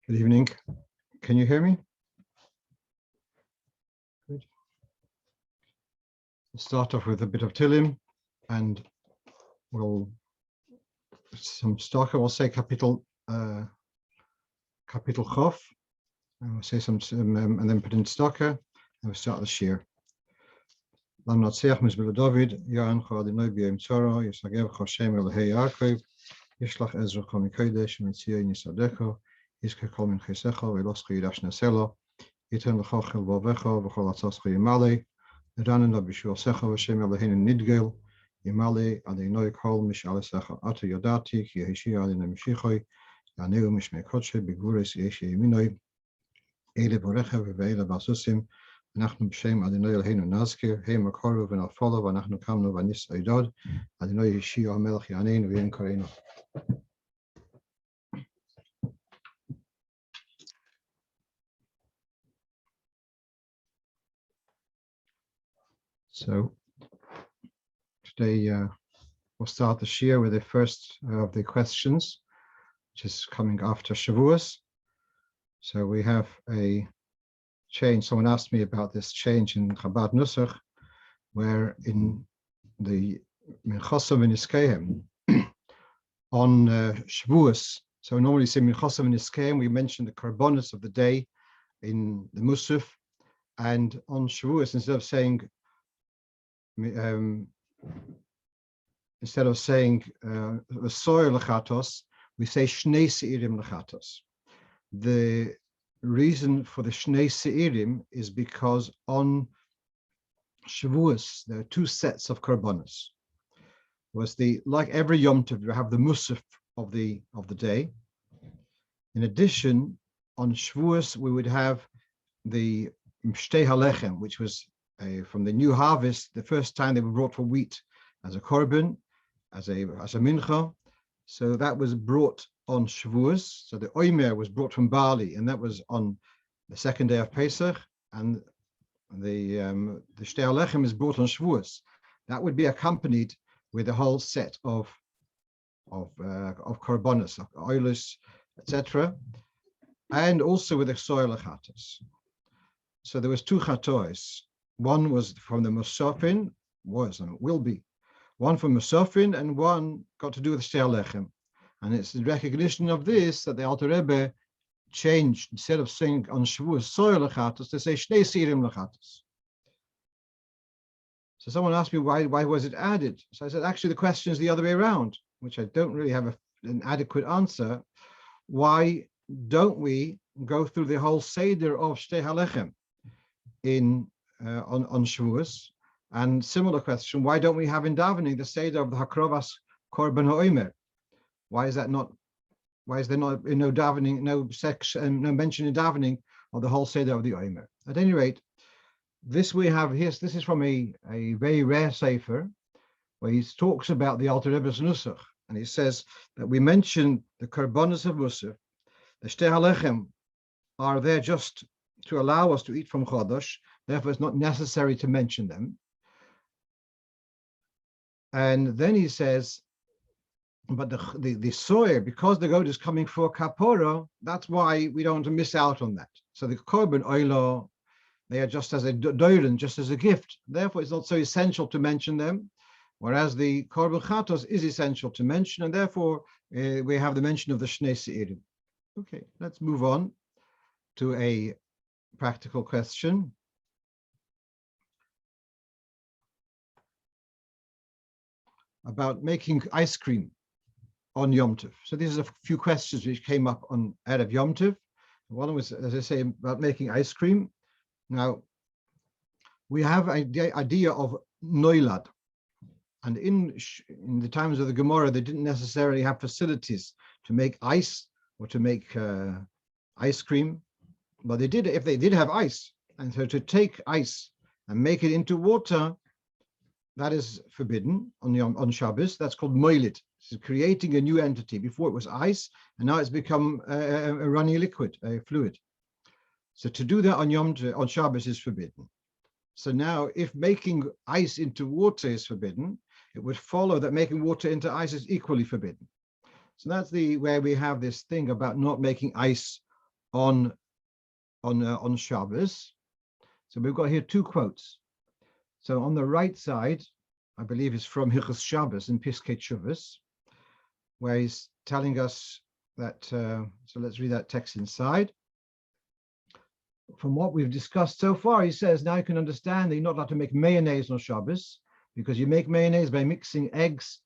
Good evening. Can you hear me? Good. We'll start off with a bit of Tilim, and we'll some stocker. We'll say Kapitel Chof, and we'll say some and then put in stocker, and we'll start the shir. Lam Natseach Mizbel David, Yan Chad Nobi Yomtov, Yisagev Choshem Elhei Yaakov, Yishlach Ezra Chol Mikodesh, Mitzia Yisadecho, Yiska Kol Min Chesecho, Veloschei Yidash Neselo, Yitem Lechachel Vavecho, V'chol Atzascho Yimale, Ranan Abishua Secho, V'Shem Eloheinu Nidgel, Yimale Adonai Kol Mishal Secho Atu Yodati, Ki Yeshia Adonai Mishichoi, Yaneu Mishmei Kodshe, B'Gvuris Yeshi Yeminoi, Eile Borecha V'Veile Basusim, אנחנו בשם אדוני אלוהינו נזכיר, הם הקורב ונפולו ואנחנו קמנו וניס עדוד, אדוני ישיע המלך יעננו וינקרנו. So today we'll start the shir with the first of the questions, which is coming after Shavuos. So we have a change. Someone asked me about this change in Chabad Nusach, where in the Minchasa V'Niskeim on Shavuos. So normally say Minchasa V'Niskeim, we mention the korbanos of the day in the Musaf, and on Shavuos instead of saying Soyer Lechatos, we say Shnei Seirim Lechatos. The reason for the Shnei Seirim is because on Shavuos there are two sets of korbanos. Like every Yomtov, you have the Musaf of the day. In addition, on Shavuos we would have the Shtei Halechem, which was from the new harvest, the first time they were brought for wheat as a korban, as a mincha. So that was brought on Shavuos. So the oimer was brought from barley, and that was on the second day of Pesach, and the Shtei Halechem is brought on Shavuos. That would be accompanied with a whole set of korbanos, oilus, etc., and also with the soil lechatos. So there was two chatois. One was from the Musafin, will be one from Musafin, and one got to do with Shtei Halechem. And it's the recognition of this that the Alter Rebbe changed, instead of saying on Shavuos soil lechatos, to say Shnei Seirim lechatos. So someone asked me why was it added? So I said actually the question is the other way around, which I don't really have an adequate answer. Why don't we go through the whole Seder of Shtei Halechem on Shavuos? And similar question, why don't we have in davening the Seder of the Hakrovas Korban HaOmer? Why is there not no davening, no section, no mention in davening of the whole Seder of the Omer? At any rate, this we have here. This is from a very rare sefer where he talks about the Alter Rebbe's Nusach, and he says that we mention the korbanos of Musaf, the Shtei Halechem are there just to allow us to eat from Chodesh. Therefore, it's not necessary to mention them. And then he says, but the soyer, because the goat is coming for kapora, that's why we don't want to miss out on that. So the korban oilo, they are just as a doilen, just as a gift. Therefore, it's not so essential to mention them. Whereas the korban chatos is essential to mention, and therefore we have the mention of the Shnei Seirim. Okay, let's move on to a practical question. About making ice cream on Yomtov. So these are a few questions which came up out of Yomtov. One was, as I say, about making ice cream. Now, we have an idea of noilad. And in the times of the Gemara, they didn't necessarily have facilities to make ice or to make ice cream. But they did, if they did have ice. And so to take ice and make it into water, that is forbidden on Shabbos. That's called moilit. It's creating a new entity. Before it was ice, and now it's become a runny liquid, a fluid. So to do that on Shabbos is forbidden. So now, if making ice into water is forbidden, it would follow that making water into ice is equally forbidden. So that's where we have this thing about not making ice on Shabbos. So we've got here two quotes. So on the right side, I believe is from Hilchos Shabbos in Piskei Teshuvos, where he's telling us that, so let's read that text inside. From what we've discussed so far, he says, now you can understand that you're not allowed to make mayonnaise on Shabbos, because you make mayonnaise by mixing eggs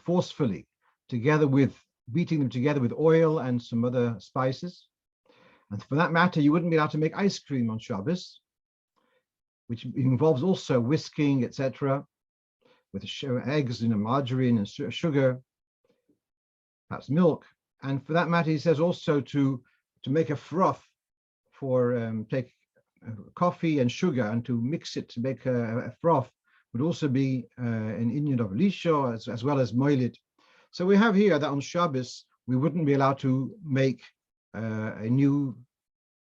forcefully, together with beating them together with oil and some other spices. And for that matter, you wouldn't be allowed to make ice cream on Shabbos, which involves also whisking, etc., with eggs, margarine and sugar, perhaps milk. And for that matter, he says also to make a froth for take coffee and sugar and to mix it to make a froth would also be an inyan of lisho as well as moilid. So we have here that on Shabbos we wouldn't be allowed to make a new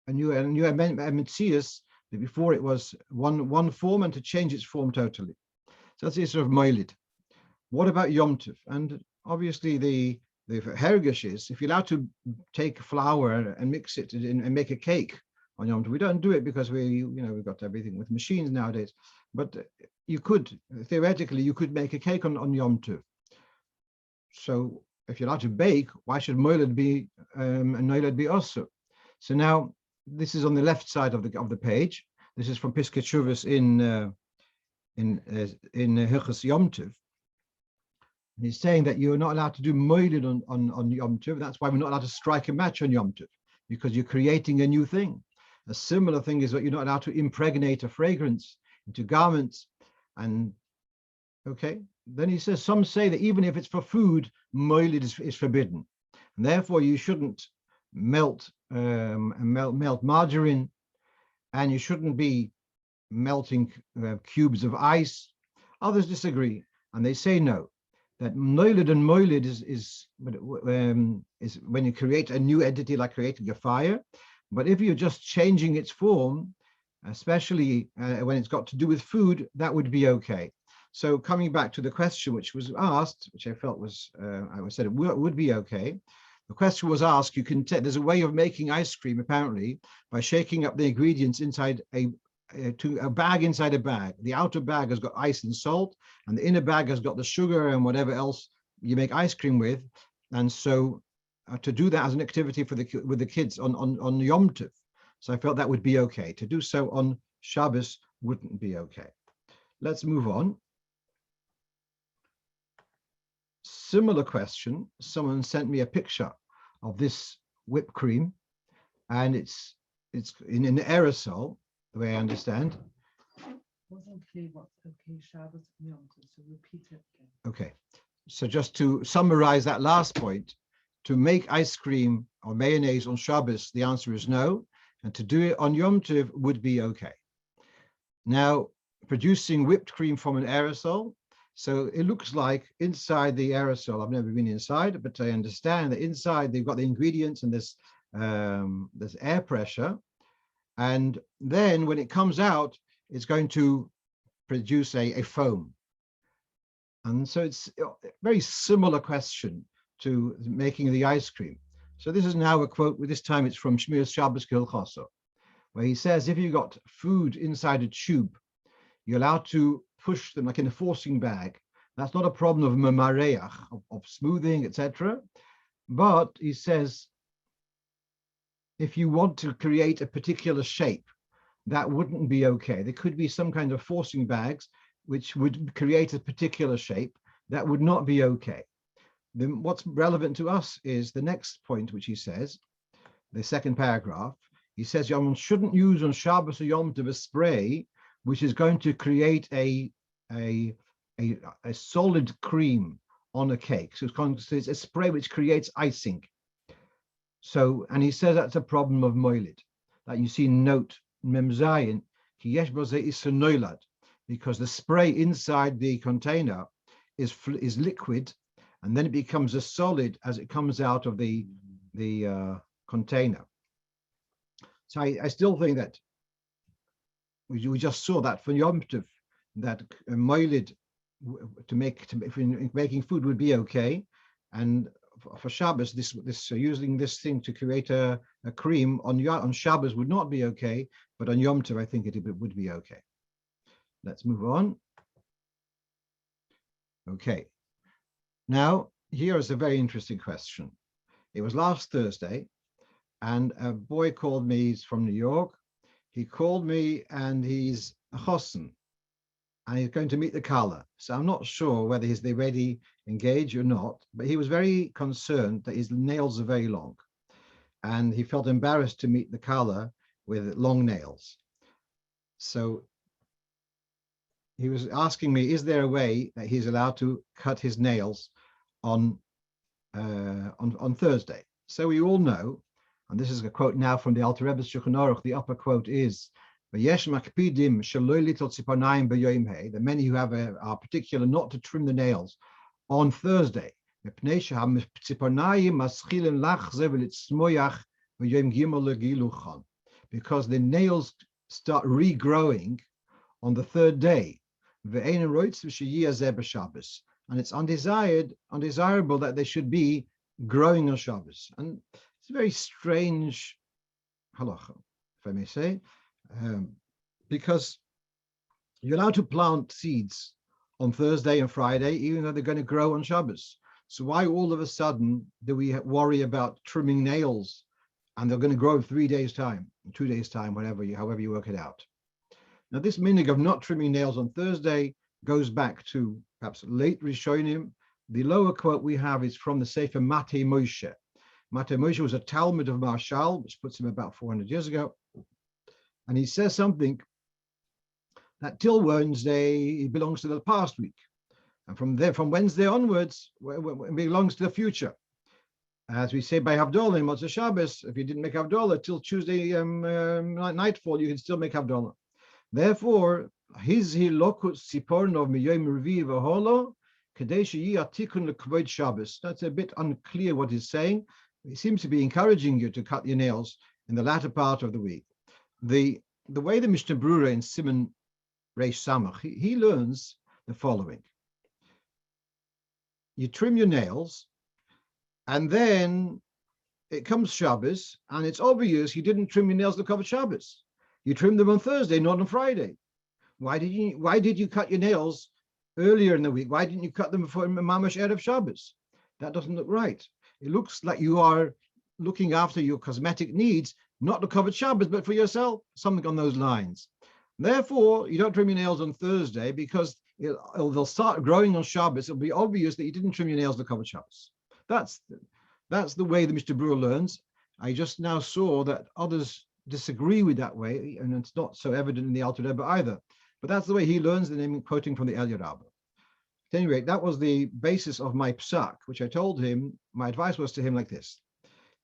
metzius. Before it was one form, and to change its form totally. So that's the sort of moilid. What about Yomtov? And obviously the hergish is, if you're allowed to take flour and mix it and make a cake on Yomtov, we don't do it because we've got everything with machines nowadays. But you could, theoretically, you could make a cake on Yomtov. So if you're allowed to bake, why should moilid be and noilid be also? So now this is on the left side of the page. This is from Piskei Teshuvos in Hilchos Yomtov. He's saying that you're not allowed to do moilid on Yom Tov. That's why we're not allowed to strike a match on Yom Tov, because you're creating a new thing. A similar thing is that you're not allowed to impregnate a fragrance into garments. And okay, then he says, some say that even if it's for food, moilid is forbidden. And therefore you shouldn't melt margarine, and you shouldn't be melting cubes of ice. Others disagree, and they say no, that noilid and moilid is when you create a new entity, like creating a fire. But if you're just changing its form, especially when it's got to do with food, that would be okay. So coming back to the question which was asked, which I felt was, I said it would be okay. The question was asked, there's a way of making ice cream apparently by shaking up the ingredients inside a bag inside a bag. The outer bag has got ice and salt, and the inner bag has got the sugar and whatever else you make ice cream with. And so to do that as an activity with the kids on Yom Tov. So I felt that would be okay. To do so on Shabbos wouldn't be okay. Let's move on. Similar question. Someone sent me a picture of this whipped cream, and it's in an aerosol, the way I understand. Wasn't clear what's okay, Shabbos and Yom Tov, so repeat it again. Okay, so just to summarize that last point, to make ice cream or mayonnaise on Shabbos, the answer is no, and to do it on Yom Tov would be okay. Now, producing whipped cream from an aerosol, so it looks like inside the aerosol, I've never been inside, but I understand that inside they've got the ingredients and there's air pressure. And then when it comes out, it's going to produce a foam. And so it's a very similar question to making the ice cream. So this is now a quote, this time it's from Shmiras Shabbos Kehilchoso, where he says, if you've got food inside a tube, you're allowed to push them like in a forcing bag. That's not a problem of mamareach, of smoothing, etc. But he says, if you want to create a particular shape, that wouldn't be okay. There could be some kind of forcing bags which would create a particular shape. That would not be okay. Then what's relevant to us is the next point, which he says, the second paragraph. He says, you shouldn't use on Shabbos or Yom Tov a spray which is going to create a solid cream on a cake. So it's a spray which creates icing. So, and he says that's a problem of moilid, that you see note memzayin ki yesh bo ze isenoilad, because the spray inside the container is liquid, and then it becomes a solid as it comes out of the container. So I still think that we just saw that for Yom Tov, that moilid if making food would be okay, and for Shabbos, using this thing to create a cream on Shabbos would not be okay, but on Yom Tov I think it would be okay. Let's move on. Okay. Now, here is a very interesting question. It was last Thursday, and a boy called me. He's from New York. He called me, and he's a chosson, and he's going to meet the Kala. So I'm not sure whether they already engaged or not, but he was very concerned that his nails are very long, and he felt embarrassed to meet the Kala with long nails. So he was asking me, is there a way that he's allowed to cut his nails on Thursday? So we all know, and this is a quote now from the Alter Rebbe's Shulchan Aruch. The upper quote is, "V'yesh makpidim shelo litel tziponayim b'yom hei." The many who have are particular not to trim the nails on Thursday. Mipnei shehatziponayim maschilim lachze v'litzmoyach b'yom gimel legiluchan, because the nails start regrowing on the third day. Ve'ein roitz v'sheyiyah b'Shabbos, and it's undesirable that they should be growing on Shabbos. And it's a very strange halacha, if I may say, because you're allowed to plant seeds on Thursday and Friday, even though they're going to grow on Shabbos. So why all of a sudden do we worry about trimming nails and they're going to grow in 3 days' time, 2 days' time, however you work it out? Now, this minhag of not trimming nails on Thursday goes back to perhaps late Rishonim. The lower quote we have is from the Sefer Matei Moshe. Matei Moshe was a Talmud of Marshal, which puts him about 400 years ago. And he says something that till Wednesday, it belongs to the past week. And from Wednesday onwards, it belongs to the future. As we say by Havdalah in Motzei Shabbos, if you didn't make Havdalah till Tuesday nightfall, you can still make Havdalah. Therefore, his hilokut siporn of miyom revi v'holo kadei sheyi atikun lekvod Shabbos. That's a bit unclear what he's saying. He seems to be encouraging you to cut your nails in the latter part of the week. The way the Mishnah Brura in Siman Reish Samach, he learns the following. You trim your nails, and then it comes Shabbos, and it's obvious you didn't trim your nails to cover Shabbos. You trimmed them on Thursday, not on Friday. Why did you cut your nails earlier in the week? Why didn't you cut them before Mamash Erev Shabbos? That doesn't look right. It looks like you are looking after your cosmetic needs, not to cover Shabbos, but for yourself, something on those lines. Therefore, you don't trim your nails on Thursday because they'll start growing on Shabbos. It'll be obvious that you didn't trim your nails to cover Shabbos. That's the way the Mishnah Brura learns. I just now saw that others disagree with that way, and it's not so evident in the Alter Rebbe either. But that's the way he learns, and I'm quoting from the Eliyah Rabbah. At any rate, that was the basis of my psak, which I told him. My advice was to him like this.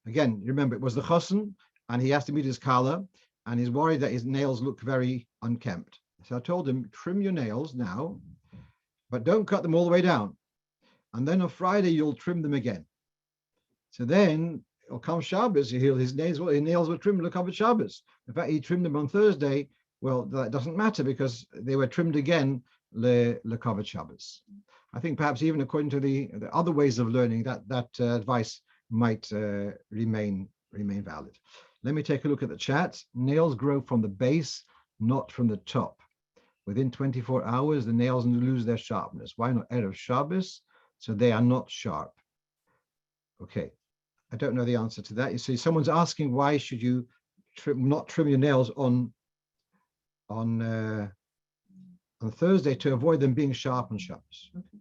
Again, remember, it was the chosson, and he has to meet his kala, and he's worried that his nails look very unkempt. So I told him, trim your nails now, but don't cut them all the way down. And then on Friday, you'll trim them again. So then it'll come Shabbos, his nails will trim to cover Shabbos. In fact, he trimmed them on Thursday. Well, that doesn't matter because they were trimmed again le covered Shabbos. I think perhaps even according to the other ways of learning, that advice might remain valid. Let me take a look at the chat. Nails grow from the base, not from the top. Within 24 hours, the nails lose their sharpness. Why not Erev Shabbos? So they are not sharp. Okay, I don't know the answer to that. You see, someone's asking why should you not trim your nails on Thursday to avoid them being sharp on Shabbos. Okay.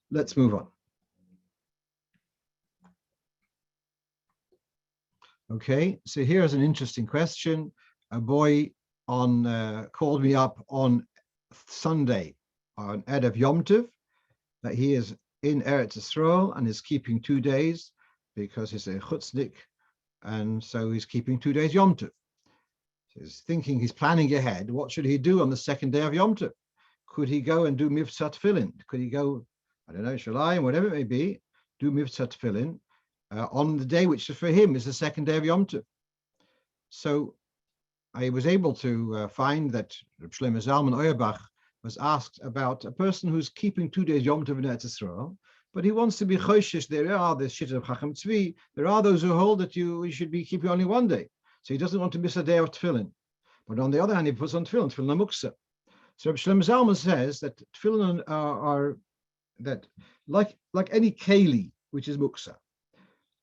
Let's move on. Okay, so here's an interesting question. A boy called me up on Sunday on Erev Yomtov that he is in Eretz Yisrael and is keeping 2 days because he's a chutznik, and so he's keeping 2 days Yom Tov. So he's planning ahead. What should he do on the second day of Yom Tov? Could he go and do Mivtzat Tefillin? Could he go, I don't know, Shalayim, whatever it may be, do Mivtzat Tefillin on the day which for him is the second day of Yom Tov? So I was able to find that Shlomo Zalman Auerbach was asked about a person who's keeping 2 days Yom Tov in Eretz Yisrael. But he wants to be choshesh. There are the shit of Chacham Tzvi. There are those who hold that you should be keeping only one day. So he doesn't want to miss a day of tefillin. But on the other hand, he puts on tefillin muksa. So Shlomo Zalman says that tefillin are that like any keli, which is muksa.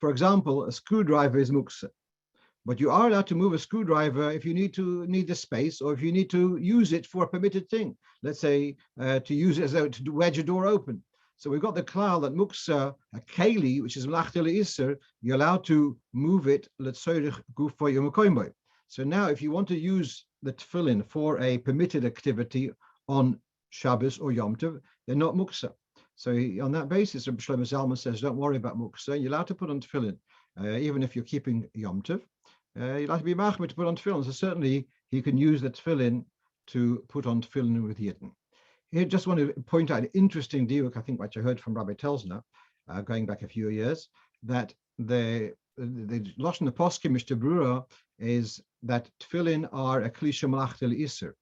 For example, a screwdriver is muksa. But you are allowed to move a screwdriver if you need the space, or if you need to use it for a permitted thing. Let's say to use it as though to wedge a door open. So we've got the klal that muksa, a keli, which is mlachtel iser, you're allowed to move it. So now, if you want to use the tefillin for a permitted activity on Shabbos or Yomtov, they're not muksa. So on that basis, Rabbi Shlomo Zalman says, don't worry about muksa. You're allowed to put on tefillin, even if you're keeping Yomtov. You're allowed to be machmir to put on tefillin. So certainly he can use the tefillin to put on tefillin with Yidden. Here, just want to point out an interesting diuk, I think, which I heard from Rabbi Telsner, going back a few years, that the Lashon Poskim Mishta Brura is that tefillin are a klisha malachtel iser,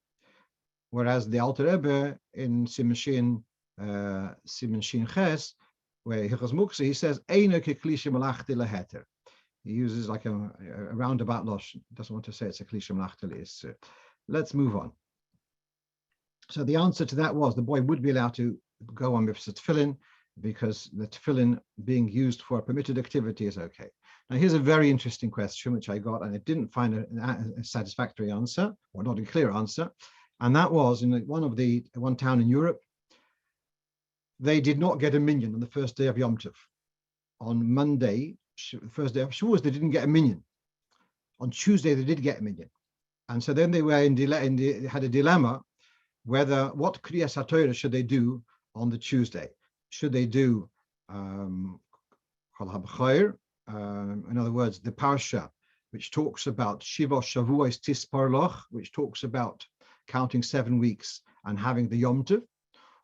whereas the Alter Rebbe in Siman Shin Ches, where Hilchos Muksa, he says eina ke klisha malachtel heter. He uses like a roundabout Lashon. Doesn't want to say it's a klisha malachtel iser. Let's move on. So the answer to that was the boy would be allowed to go on with tefillin because the tefillin being used for a permitted activity is okay. Now here's a very interesting question which I got, and I didn't find a satisfactory answer, or not a clear answer, and that was in one town in Europe. They did not get a minyan on the first day of Yom Tov. On Monday, the first day of Shavuos, they didn't get a minyan. On Tuesday, they did get a minyan, and so then they were had a dilemma. What Kriyas HaTorah should they do on the Tuesday? Should they do Kol HaB'chayr, in other words, the Parsha, which talks about Shiva Shavuos Tisparloch, which talks about counting 7 weeks and having the Yom Tov,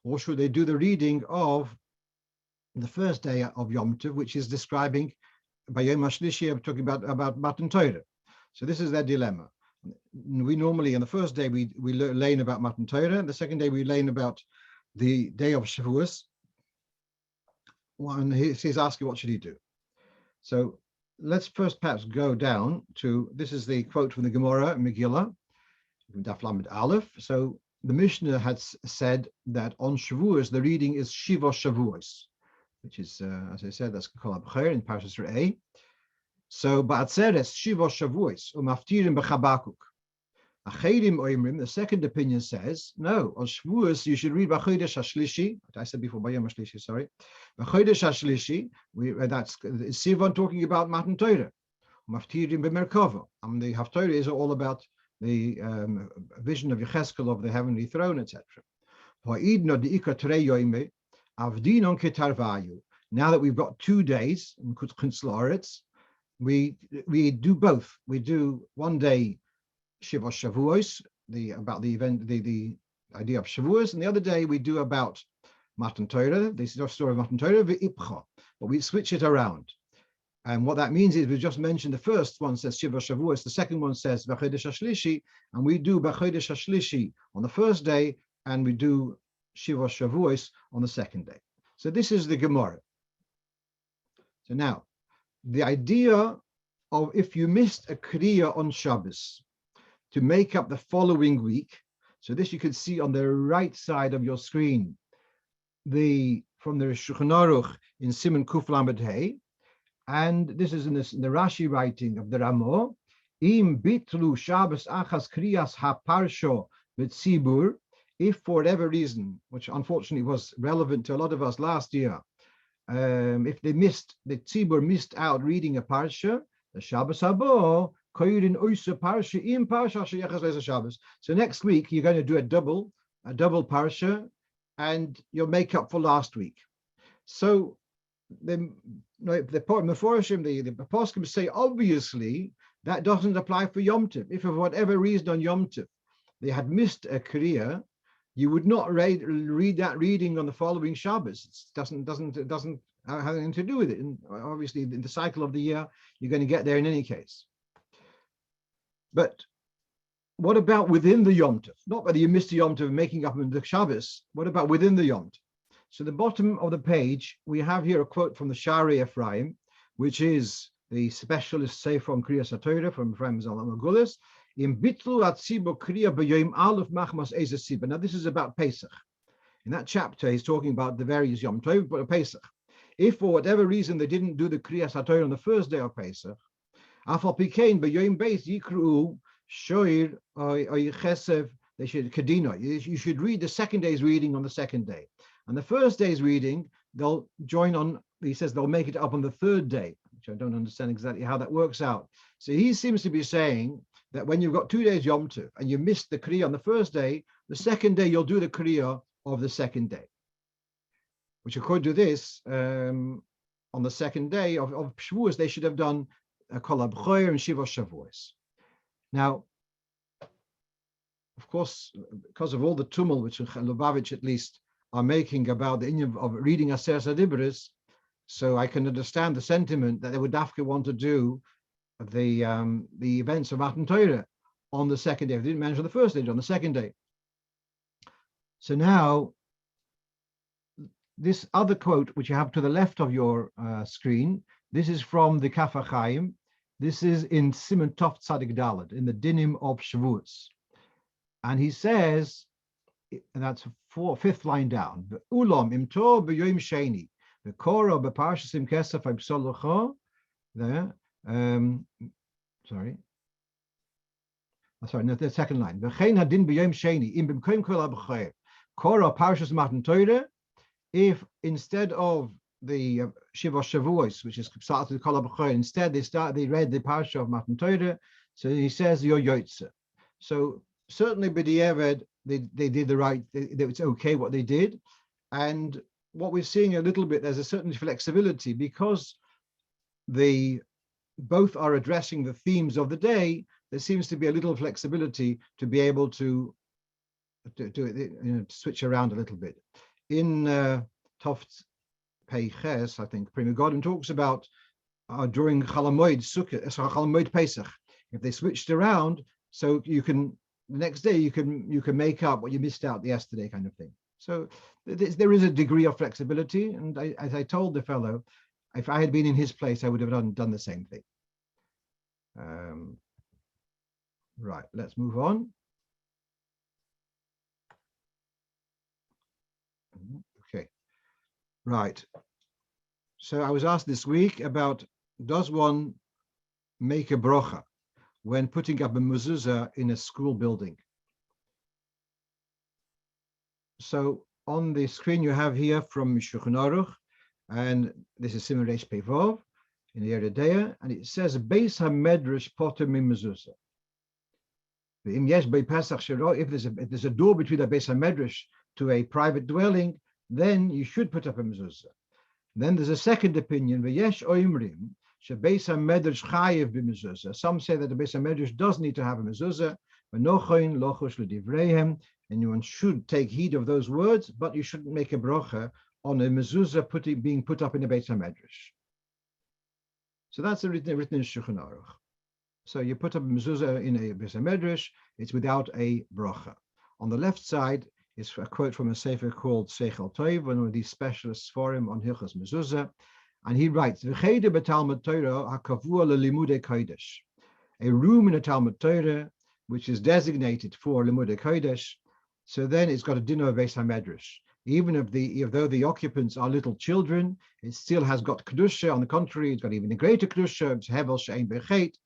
or should they do the reading of the first day of Yom Tov, which is describing by Yom HaShlishi, talking about Matan Torah? So this is their dilemma. We normally, on the first day, we learn about Matan Torah, and the second day we learn about the day of Shavuos. And he's asking, what should he do? So let's first perhaps go down to, this is the quote from the Gemara, Megillah, Daf Lamed Aleph. So the Mishnah had said that on Shavuos, the reading is Shiva Shavuos, which is, as I said, that's Kol HaB'chayr in Parshas Re'eh. So Ba'atzeres Shiva Shavuos Umaftirim B'Chabakuk. Acherim Oimrim, the second opinion says, no, on Shavuos you should read B'Chodesh HaShlishi. I said before B'Yom HaShlishi, sorry. B'Chodesh HaShlishi, that's Sivan talking about Matan Torah. Umaftirim B'Merkava. And the Haftorah is all about the vision of Yecheskel of the heavenly throne, etc. Now that we've got 2 days in Kutzlaretz, we do both. We do one day Shiva Shavuos, about the event, the idea of Shavuos, and the other day we do about Matan Torah, the story of Matan Torah, but we switch it around. And what that means is we just mentioned the first one says Shiva Shavuos, the second one says B'Chodesh HaShlishi, and we do B'Chodesh HaShlishi on the first day, and we do Shiva Shavuos on the second day. So this is the Gemara. So now, the idea of if you missed a Kriya on Shabbos to make up the following week, so this you can see on the right side of your screen, from the Shulchan Aruch in Siman Kuf Lamed Hey, and this is in the Rashi writing of the Ramo, Im bitlu Shabbos achas kriyas ha-parsho b'tzibur, if for whatever reason, which unfortunately was relevant to a lot of us last year, if the tzibur missed out reading a parsha, the Shabbos habo koyrin oisa parsha im parsha sheyachas leisa Shabbos. So next week you're going to do a double parsha, and you'll make up for last week. So the Meforshim, the Poskim say obviously that doesn't apply for Yom Tov. If for whatever reason on Yom Tov they had missed a Kriya, you would not read that reading on the following Shabbos. It doesn't have anything to do with it. And obviously, in the cycle of the year, you're going to get there in any case. But what about within the Yom Tov? Not whether you missed the Yom Tov making up in the Shabbos. What about within the Yom Tov? So the bottom of the page, we have here a quote from the Shari Ephraim, which is the specialist sefer on Kriyas HaTorah from Ephraim Zal Amagulis. In Bitlu Atzibo Kriya B'Yom Aleph Machmas Eza Siba. Now this is about Pesach. In that chapter, he's talking about the various Yomtov, but Pesach. If for whatever reason they didn't do the Kriyas HaTorah on the first day of Pesach, Afal Pikein B'Yom Beis Yikru Shoir or Chesev, they should Kadina. You should read the second day's reading on the second day. And the first day's reading, they'll join on, he says they'll make it up on the third day, which I don't understand exactly how that works out. So he seems to be saying that when you've got 2 days Yom Tov and you missed the Kriya on the first day, the second day you'll do the Kriya of the second day. Which according to this, on the second day of Shavuos, they should have done Kol HaBchoyer and Shiva Shavuos. Now, of course, because of all the tumult which Lubavitch at least are making about the inyan of reading Aseret HaDibros, so I can understand the sentiment that they would dafka want to do the events of Matan Torah on the second day. They didn't mention the first day, on the second day. So now, this other quote, which you have to the left of your screen, this is from the Kaf HaChaim. This is in Siman Tov Tzadik Daled, in the Dinim of Shavuos. And he says, and that's fifth line down, Ulam imtor b'yom sheni, v'kora b'parshas im kesef ha'bsolocha, there, sorry, no, the second line, v'chein hadin b'yom sheni, im b'mkoim kol ha'b'choyer, kora parshas matan Torah, if instead of the Shiva Shavuos, which is started with Kol HaBchoyer, instead they read the parsha of Matan Torah, so he says Yo Yotze. So certainly b'diavad they did the right, it's okay what they did. And what we're seeing a little bit, there's a certain flexibility because they both are addressing the themes of the day. There seems to be a little flexibility to be able to switch around a little bit. In Toft Peiches, I think Prima Godin talks about during Chalamoid Sukkot, Chalamoid Pesach, if they switched around, so you can the next day you can make up what you missed out yesterday, kind of thing. So there is a degree of flexibility, and as I told the fellow, if I had been in his place, I would have done the same thing. Right, let's move on. Okay, right. So I was asked this week about, does one make a brocha when putting up a mezuzah in a school building? So on the screen you have here from Shulchan Aruch, and this is Siman Reish Pei Vav in the Yoreh Deah, and it says Beis HaMedrash Poter Mimezuzah. If there's a door between the Beis HaMedrash to a private dwelling, then you should put up a mezuzah. Then there's a second opinion. V'yesh oimrim shebeis hamedrash chayev b'mezuzah. Some say that the Beis HaMedrash does need to have a mezuzah. V'nochoin lochush l'divreihem, and one should take heed of those words, but you shouldn't make a brocha on a mezuzah being put up in the Beis HaMedrash. So that's written in Shulchan Aruch. So you put up a mezuzah in a Beis HaMedrash, it's without a brocha. On the left side is a quote from a sefer called Seichel Tov, one of these specialists for him on Hilchos Mezuzah, and he writes, "V'chede b'Talmud Torah hakavua lelimudei kodesh," a room in a Talmud Torah which is designated for limudei kodesh. So then it's got a din of Beis HaMedrash. Even though the occupants are little children, it still has got kedusha. On the contrary, it's got even a greater kedusha. It's hevel she'ein bechet.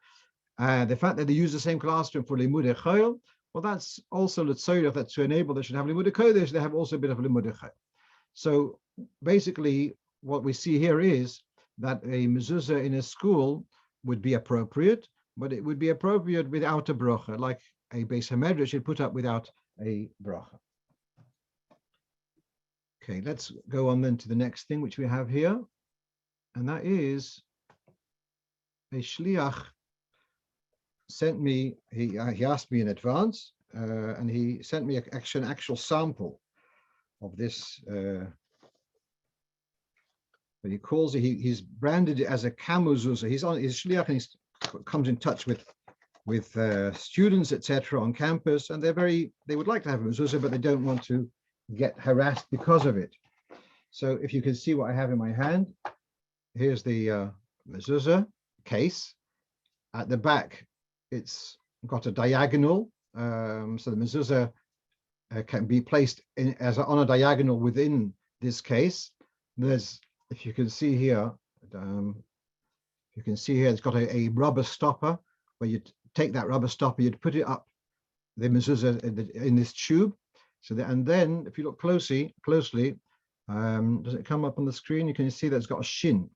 The fact that they use the same classroom for limudei chayil, well, that's also the tzorah that to enable they should have limudei kodesh. They have also a bit of limudei chayil. So basically, what we see here is that a mezuzah in a school would be appropriate, but it would be appropriate without a bracha, like a Beis HaMedrash should put up without a bracha. Okay, let's go on then to the next thing which we have here, and that is a shliach sent me. He asked me in advance, and he sent me an actual sample of this. But he calls it. He's branded it as a kamuzuzah. He's on his shliach, and he comes in touch with students, etc., on campus, and they would like to have a mezuzah, but they don't want to get harassed because of it. So if you can see what I have in my hand, here's the Mezuza case. At the back, it's got a diagonal. So the Mezuza can be placed on a diagonal within this case. There's, if you can see here, it's got a rubber stopper where you take that rubber stopper, you'd put it up the Mezuza in this tube. So and then if you look closely, does it come up on the screen? You can see that it's got a shin.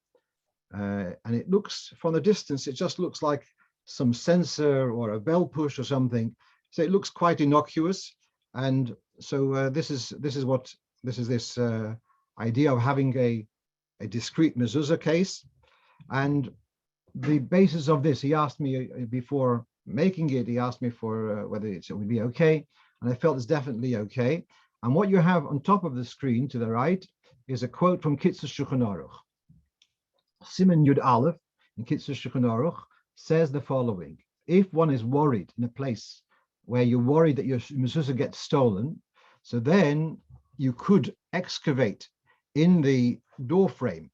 And it looks, from the distance, it just looks like some sensor or a bell push or something. So it looks quite innocuous. And so this is this idea of having a discrete Mezuza case. And the basis of this, he asked me before making it, he asked me for whether it would be okay. And I felt it's definitely okay. And what you have on top of the screen to the right is a quote from Kitzur Shulchan Aruch. Siman Yud Aleph in Kitzur Shulchan Aruch says the following: if one is worried in a place where you're worried that your mezuzah gets stolen, so then you could excavate in the door frame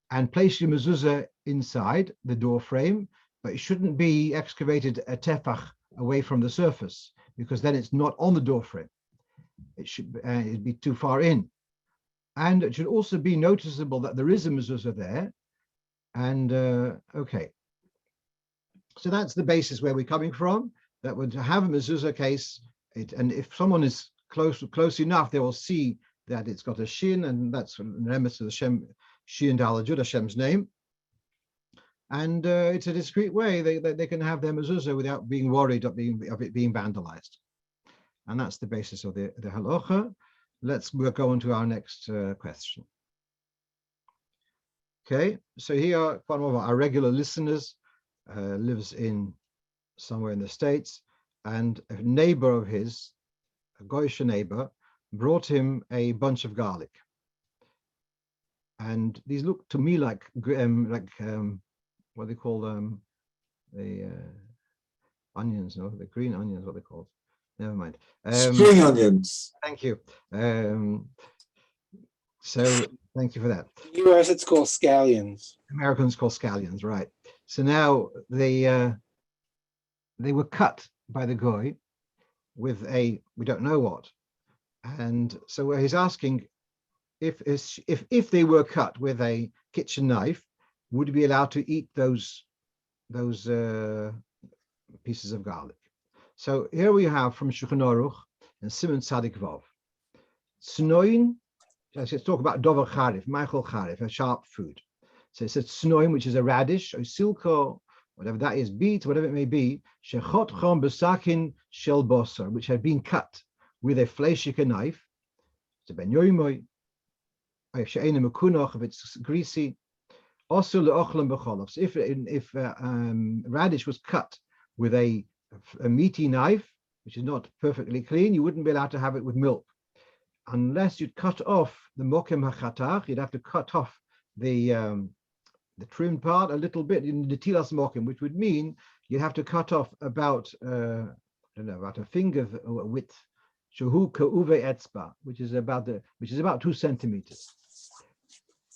and place your mezuzah inside the door frame, but it shouldn't be excavated a tefach away from the surface, because then it's not on the door frame. It should it'd be too far in. And it should also be noticeable that there is a mezuzah there. And okay, so that's the basis where we're coming from. That would have a mezuzah case, and if someone is close enough, they will see that it's got a shin, and that's an emes of the Shem, Shin Dalajud, Hashem's name. And it's a discreet way they can have their mezuzah without being worried of it being vandalized. And that's the basis of the halacha. We'll go on to our next question. Okay, so here one of our regular listeners lives in somewhere in the States, and a neighbor of his, a Goyish neighbor, brought him a bunch of garlic. And these look to me like what they call the onions, no, the green onions, what they called. Never mind. Spring onions. Thank you. So thank you for that. U.S. it's called scallions. Americans call scallions, right? So now they were cut by the goy with we don't know what, and so he's asking if they were cut with a kitchen knife, would you be allowed to eat those pieces of garlic? So here we have from Shulchan Aruch and Siman Tzadik Vav. Snoin, let's talk about dover charif, Michael charif, a sharp food. So it says snoin, which is a radish, or silko, whatever that is, beet, whatever it may be, shechot chom besakin shel bosar, which had been cut with a fleishike knife. It's a ben yoimoy, if it's greasy. Also leochlam b'cholav. So if radish was cut with a meaty knife, which is not perfectly clean, you wouldn't be allowed to have it with milk, unless you'd cut off the mokem hachatach. You'd have to cut off the trimmed part a little bit in the tilas mokem, which would mean you'd have to cut off about about a finger width, shehu keuve etzba, which is about 2 centimeters.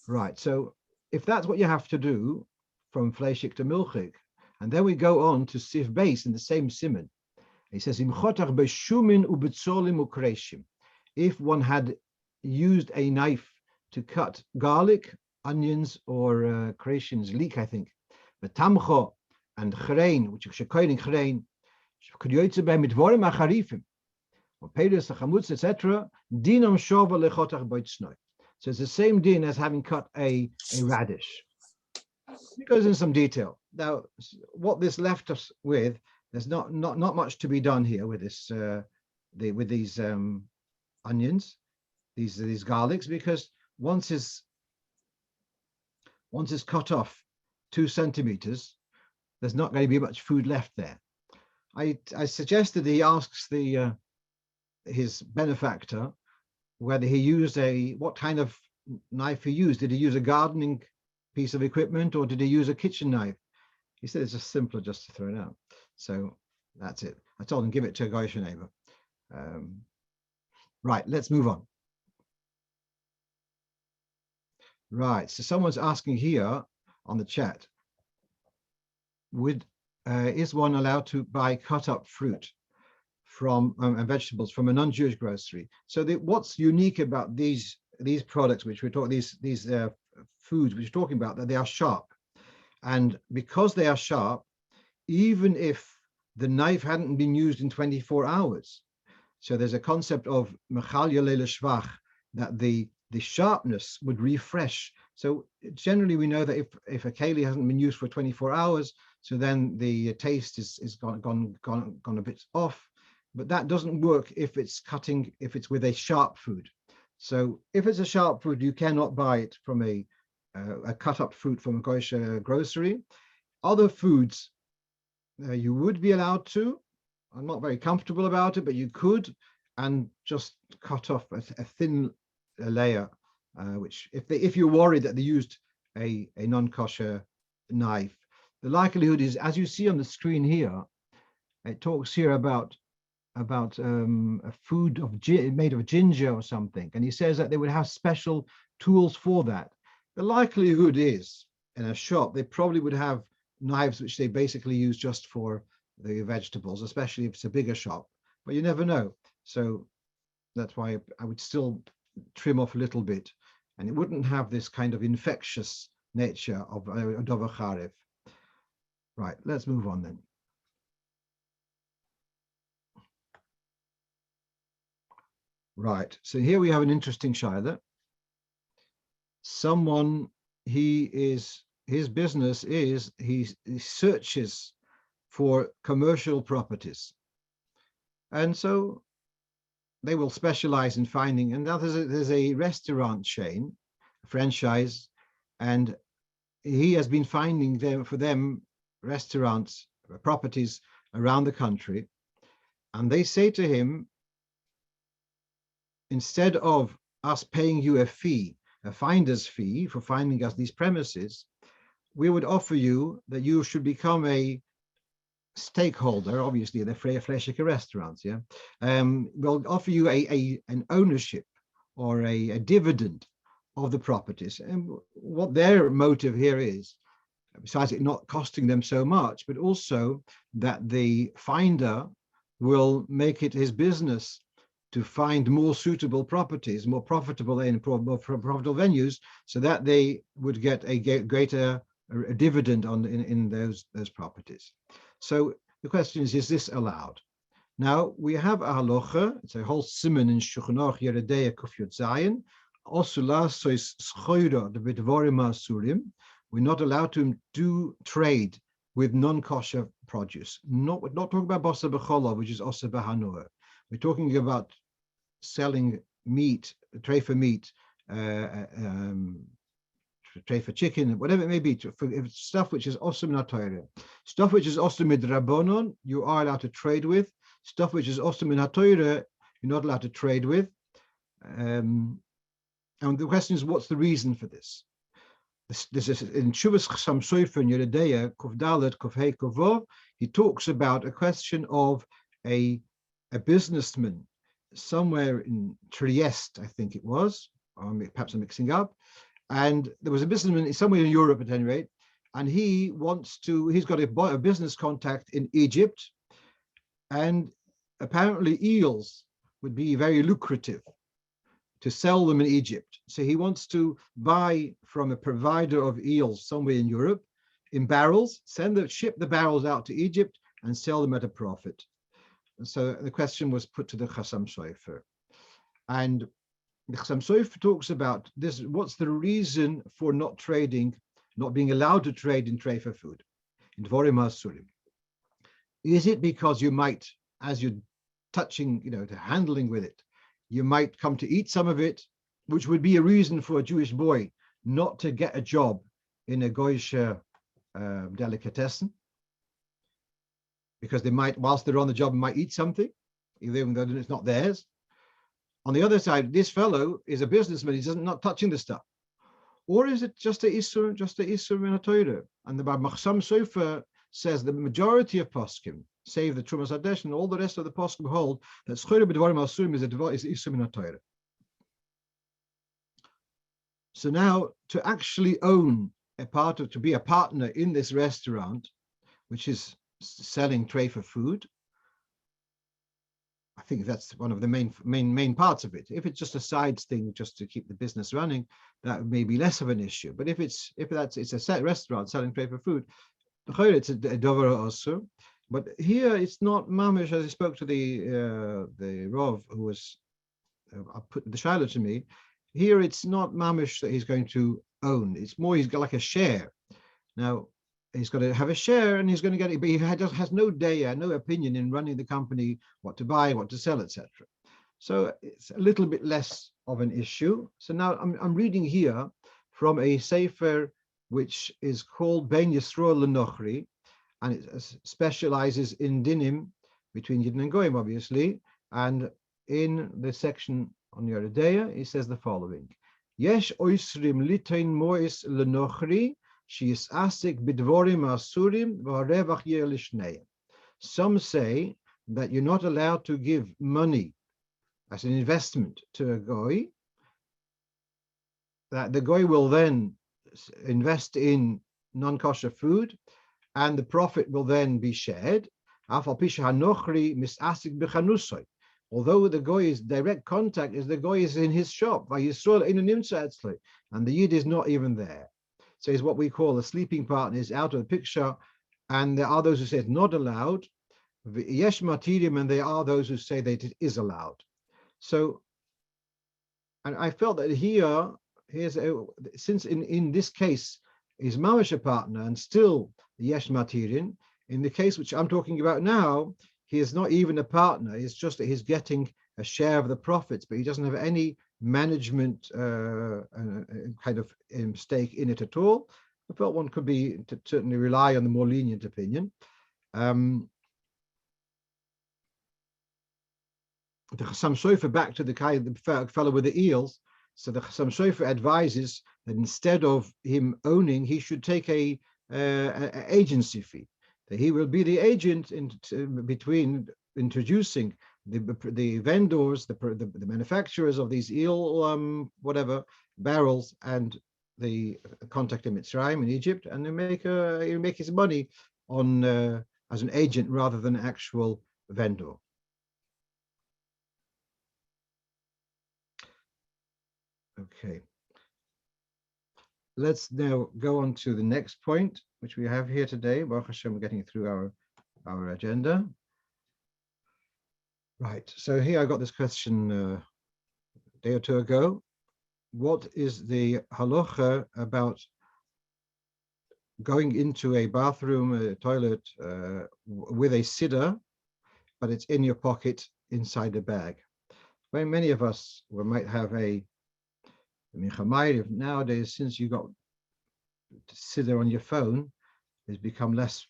Right. So if that's what you have to do from fleishik to milchik, and then we go on to sif base in the same siman. He says, if one had used a knife to cut garlic, onions, or kreishins, leek, I think, but tamcho and chrein, which is shekoining chrein, kudyoytze mit vorim acharifim, or peirus, chamutz, etc., dinam shova lechotach boitsnoi. So it's the same din as having cut a radish. It goes in some detail. Now, what this left us with, there's not much to be done here with this with these onions, these garlics, because once it's cut off 2 centimeters, there's not going to be much food left there. I suggested he asks his benefactor whether he used what kind of knife he used. Did he use a gardening piece of equipment, or did he use a kitchen knife? He said it's just simpler just to throw it out. So that's it. I told him give it to a Goyish neighbor. Right, let's move on. Right. So someone's asking here on the chat, is one allowed to buy cut up fruit from and vegetables from a non-Jewish grocery? So what's unique about these products, which we're talking, these foods which we're talking about, that they are sharp, and because they are sharp, even if the knife hadn't been used in 24 hours, so there's a concept of mechal yalei l'shvach, that the sharpness would refresh. So generally we know that if a keli hasn't been used for 24 hours, so then the taste is gone a bit off. But that doesn't work if it's with a sharp food. So if it's a sharp food, you cannot buy it from a cut up fruit from a kosher grocery. Other foods you would be allowed to. I'm not very comfortable about it, but you could, and just cut off a thin layer, which if you're worried that they used a non-kosher knife, the likelihood is, as you see on the screen here, it talks here about a food made of ginger or something, and he says that they would have special tools for that. The likelihood is, in a shop, they probably would have knives which they basically use just for the vegetables, especially if it's a bigger shop, but you never know. So that's why I would still trim off a little bit, and it wouldn't have this kind of infectious nature of a dover charev. Right, let's move on then. Right, so here we have an interesting shaila. Someone, his business is he searches for commercial properties, and so they will specialize in finding. And now there's a restaurant chain, a franchise, and he has been finding for them restaurants, properties around the country, and they say to him, instead of us paying you a fee, a finder's fee for finding us these premises, we would offer you that you should become a stakeholder, obviously, the Fleischer restaurants, yeah. We'll offer you an ownership or a dividend of the properties. And what their motive here is, besides it not costing them so much, but also that the finder will make it his business to find more suitable properties, more profitable venues, so that they would get a greater dividend in those properties. So the question is this allowed? Now we have a halacha, it's a whole simon in Shulchan Aruch Yeridei Kuf Yud Zayin, osula sois schoira de bidvorim asurim. We're not allowed to do trade with non-kosher produce. We're not talking about basa b'cholov, which is osa b'hanor. We're talking about selling meat, treifa meat, treifa chicken, whatever it may be, for stuff which is osam natayra. Stuff which is osam midrabanon, you are allowed to trade with. Stuff which is osam natayra, you're not allowed to trade with. And the question is, what's the reason for this? This is in Shuvas Chasam Sofer in Yeridei Kuf Dalet Kuf Hei Kuvov. He talks about a question of a businessman somewhere in Trieste, I think it was, or perhaps I'm mixing up. And there was a businessman somewhere in Europe at any rate, and he's got a business contact in Egypt, and apparently eels would be very lucrative to sell them in Egypt. So he wants to buy from a provider of eels somewhere in Europe in barrels, ship the barrels out to Egypt and sell them at a profit. And so the question was put to the Chasam Sofer. And the Chasam Sofer talks about this: what's the reason for not being allowed to trade in treifa food, in dvorim asurim? Is it because you might, as you're touching, handling with it, you might come to eat some of it, which would be a reason for a Jewish boy not to get a job in a goyish delicatessen, because they might, whilst they're on the job, might eat something, even though it's not theirs. On the other side, this fellow is a businessman; he's not touching the stuff. Or is it just a isur in a Torah? And the Chasam Sofer says the majority of poskim, save the Trumas Hadesh and all the rest of the poskim, hold that schoira b'dvarim asurim is isur in a Torah. So now to actually own to be a partner in this restaurant, which is selling treif food, I think that's one of the main parts of it. If it's just a side thing, just to keep the business running, that may be less of an issue. But if it's a set restaurant selling treif food, it's a dover also. But here it's not mamish. As I spoke to the Rav who was put the shiloh to me, here it's not mamish that he's going to own. It's more he's got like a share. Now he's got to have a share, and he's going to get it, but he has no daya, no opinion in running the company, what to buy, what to sell, etc. So it's a little bit less of an issue. So now I'm reading here from a sefer which is called Ben Yisroel Lenochri, and it specializes in dinim between Yidden and Goyim, obviously. And in the section on Yeridea, he says the following: Yesh oisrim litein mois lenochri, she is asik bidvorim asurim v'harevach yer lishneim. Some say that you're not allowed to give money as an investment to a goy, that the goy will then invest in non-kosher food, and the profit will then be shared. Although the goy's direct contact is the goy is in his shop, and the yid is not even there. So it's what we call a sleeping partner, is out of the picture, and there are those who say it's not allowed. Yesh matirim, and there are those who say that it is allowed. So, and I felt that since in this case is mamash a partner and still yesh matirin, in the case which I'm talking about now, he is not even a partner. It's just that he's getting a share of the profits, but he doesn't have any management kind of stake in it at all. I felt one could certainly rely on the more lenient opinion. The Chassam Sofer, back to the fellow with the eels. So the Chassam Sofer advises that instead of him owning, he should take a agency fee. That he will be the agent between introducing the vendors, the manufacturers of these eel barrels, and the contact in Mitzrayim in Egypt, and they make his money on as an agent rather than an actual vendor. Okay. Let's now go on to the next point, which we have here today. Baruch Hashem, we're getting through our agenda. Right, so here I got this question a day or two ago. What is the halacha about going into a bathroom, a toilet, with a siddur, but it's in your pocket inside the bag? Very many of us might have a nowadays, since you got siddur on your phone, it's become less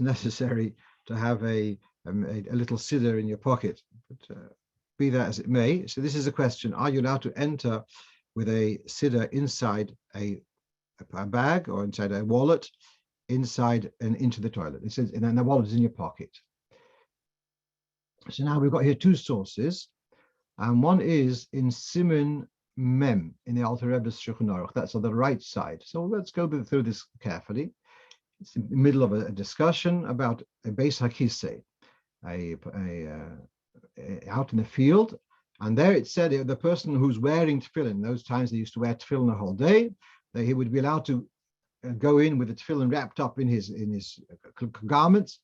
necessary to have a little siddur in your pocket. But be that as it may, so this is a question: are you allowed to enter with a siddur inside a bag or inside a wallet, inside and into the toilet? It says, and then the wallet is in your pocket. So now we've got here two sources, and one is in Siman Mem in the Alter Rebbe's Shulchan Aruch. That's on the right side. So let's go through this carefully. It's in the middle of a discussion about a beis hakisei, out in the field, and there it said the person who's wearing tefillin, those times they used to wear tefillin the whole day, that he would be allowed to go in with the tefillin wrapped up in his garments.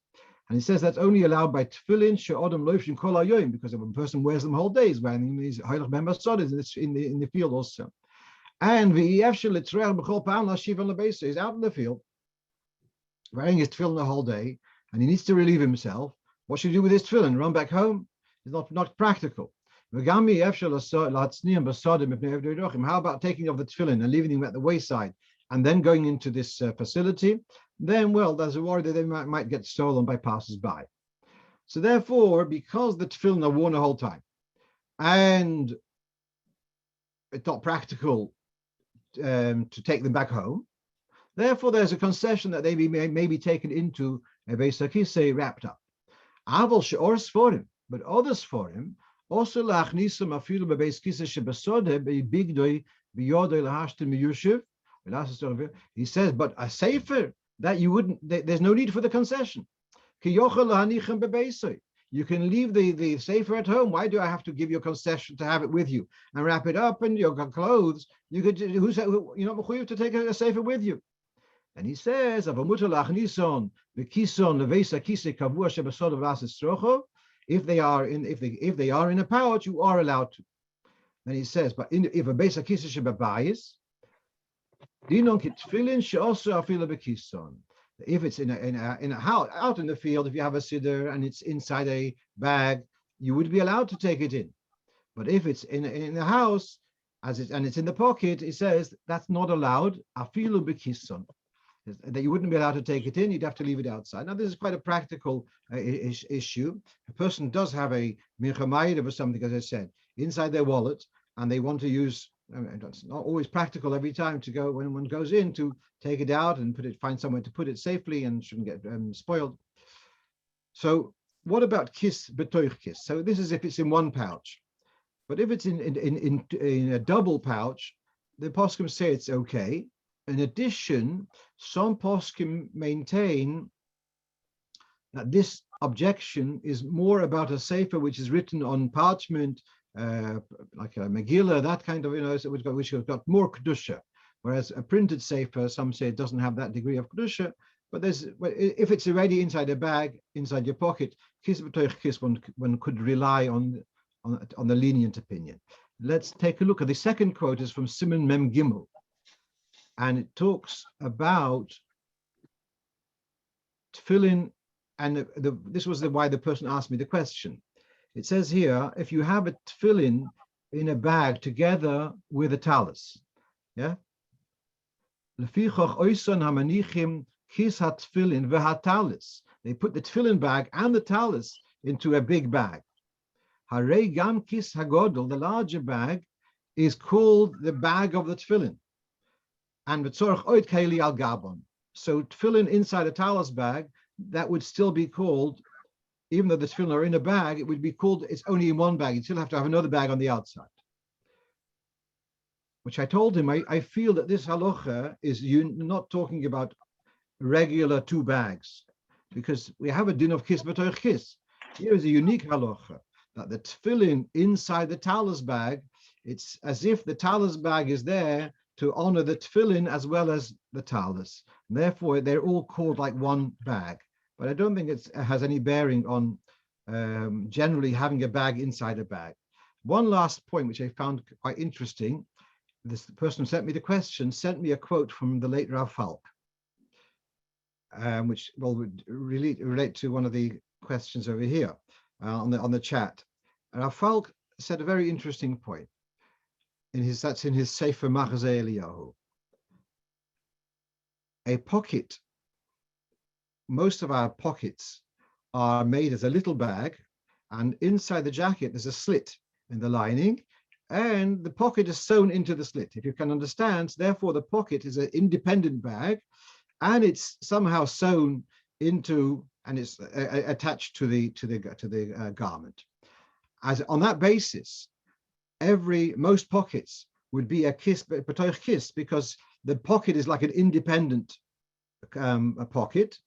And he says that's only allowed by tefillin she'odam loifshin kol hayoyim, because if a person wears them whole days, wearing these halach ben basodas in the field also. And he's out in the field, wearing his tefillin the whole day, and he needs to relieve himself. What should he do with his tefillin? Run back home? It's not practical. How about taking off the tefillin and leaving them at the wayside, and then going into this facility? Then, well, there's a worry that they might get stolen by passers-by. So therefore, because the tefillin are worn the whole time, and it's not practical to take them back home, therefore there's a concession that they may be taken into a beis hakisei wrapped up. Aval she'or sforim, but other sforim Also, la'achnisam afilu bebeis kisa shebasode beibigdoi biyodoi lahashtem miyushiv. He says, but a sefer that you wouldn't. There's no need for the concession. You can leave the sefer at home. Why do I have to give you a concession to have it with you and wrap it up in your clothes? You could, you're not mechuyev to take a sefer with you. And he says, if they are in a pouch, you are allowed to. Then he says, but if a beis hakisa shebabayis, dinon kitfilin she'osu afilu bekison. If it's in a house out in the field, if you have a siddur and it's inside a bag, you would be allowed to take it in. But if it's in a house, and it's in the pocket, it says that's not allowed. Afilu bekison, that you wouldn't be allowed to take it in. You'd have to leave it outside. Now, this is quite a practical issue. A person does have a minchamayid or something, as I said, inside their wallet, and they want to use. It's not always practical every time to go when one goes in to take it out and find somewhere to put it safely and shouldn't get spoiled. So what about kiss betoich kiss? So this is if it's in one pouch, but if it's in a double pouch, the poskim say it's okay. In addition, some poskim maintain that this objection is more about a sefer which is written on parchment, like a Megillah, that kind of, which has got more kedusha. Whereas a printed sefer, some say it doesn't have that degree of kedusha. But if it's already inside a bag, inside your pocket, kiss b'toich kiss, one could rely on the lenient opinion. Let's take a look at the second quote. Is from Simon Mem Gimel, and it talks about tefillin, and this was why the person asked me the question. It says here, if you have a tefillin in a bag together with a talus, yeah. They put the tefillin bag and the talus into a big bag. Harei gam kis hagodol, the larger bag, is called the bag of the tefillin. And v'tzorach oid kaili al gabon. So tefillin inside a talus bag, that would still be called, even though the tefillin are in a bag, it would be called, it's only in one bag. You still have to have another bag on the outside. Which I told him, I feel that this halacha is not talking about regular two bags, because we have a din of kiss b'toich kiss. Here is a unique halacha, that the tefillin inside the talus bag, it's as if the talus bag is there to honor the tefillin as well as the talus. Therefore, they're all called like one bag. But I don't think it has any bearing on generally having a bag inside a bag. One last point, which I found quite interesting. This person who sent me the question sent me a quote from the late Rav Falk, which would relate to one of the questions over here on the chat. Rav Falk said a very interesting point. That's in his Sefer Machzeh Eliyahu. A pocket. Most of our pockets are made as a little bag, and inside the jacket there's a slit in the lining, and the pocket is sewn into the slit. If you can understand, therefore the pocket is an independent bag, and it's somehow sewn into, and it's attached to the garment. As on that basis, most pockets would be a kiss, b'toich kiss, because the pocket is like an independent pocket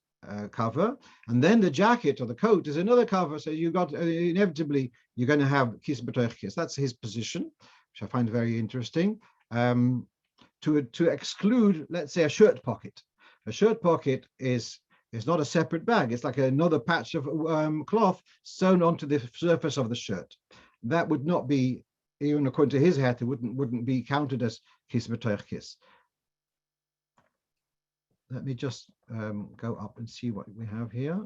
cover, and then the jacket or the coat is another cover. So you got inevitably you're going to have kiss b'toich kiss. That's his position, which I find very interesting. To exclude, let's say, a shirt pocket. A shirt pocket is not a separate bag. It's like another patch of cloth sewn onto the surface of the shirt. That would not be, even according to his hat, it wouldn't be counted as kiss b'toich kiss. Let me just go up and see what we have here.